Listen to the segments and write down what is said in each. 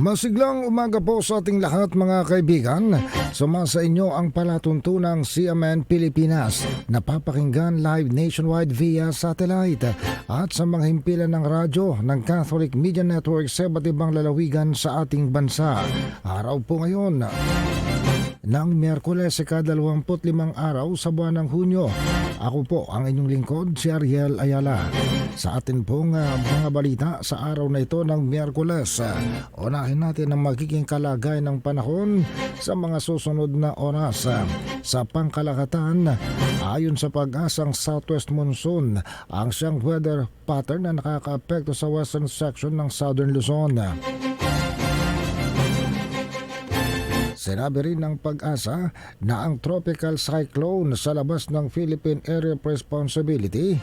Masiglang umaga po sa ating lahat mga kaibigan. Sumasa inyo ang palatuntunang CMN Pilipinas. Napapakinggan live nationwide via satellite at sa mga himpilan ng radyo ng Catholic Media Network sa iba't ibang lalawigan sa ating bansa. Araw po ngayon ng Miyerkules, ika-25 araw sa buwan ng Hunyo. Ako po ang inyong lingkod, si Ariel Ayala. Sa atin pong mga balita sa araw na ito ng Miyerkules, unahin natin ang magiging kalagay ng panahon sa mga susunod na oras. Sa pangkalahatan, ayon sa pag-asang southwest monsoon, ang siyang weather pattern na nakaka-apekto sa western section ng Southern Luzon. Sinabi rin ng pag-asa na ang tropical cyclone sa labas ng Philippine Area of Responsibility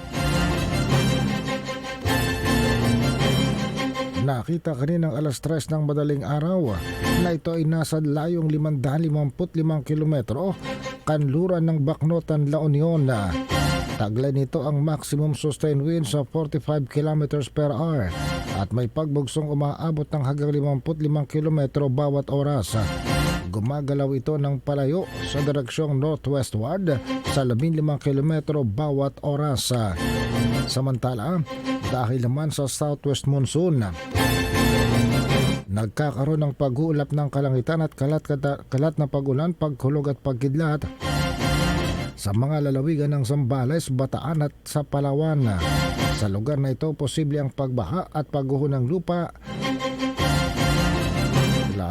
nakita kaninang alas 3 ng madaling araw na ito ay nasa layong 555 kilometro kanluran ng Bacnotan, La Union. Taglay nito ang maximum sustained winds sa 45 kilometers per hour at may pagbugsong umaabot ng hanggang 55 kilometro bawat oras. Gumagalaw ito ng palayo sa direksyong northwestward sa 15 kilometro bawat oras. Samantala, dahil naman sa southwest monsoon, nagkakaroon ng pag-uulap ng kalangitan at kalat na pag-ulan, pagkulog at pagkidlat sa mga lalawigan ng Zambales, Bataan at sa Palawan. Sa lugar na ito, posible ang pagbaha at pagguho ng lupa,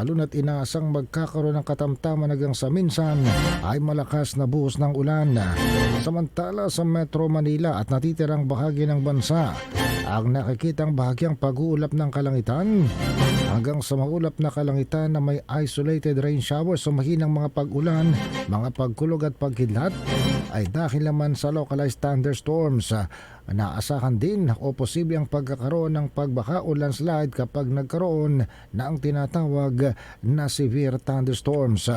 lalo na't inaasang magkakaroon ng katamtaman hanggang sa minsan ay malakas na buhos ng ulan. Samantala sa Metro Manila at natitirang bahagi ng bansa, ang nakikitang bahagyang pag-uulap ng kalangitan hanggang sa maulap na kalangitan na may isolated rain showers o mahinang mga pag-ulan, mga pagkulog at pagkidlat ay dahil naman sa localized thunderstorms. Naasahan din o posible ang pagkakaroon ng pagbaha o landslide kapag nagkaroon na ang tinatawag na severe thunderstorms.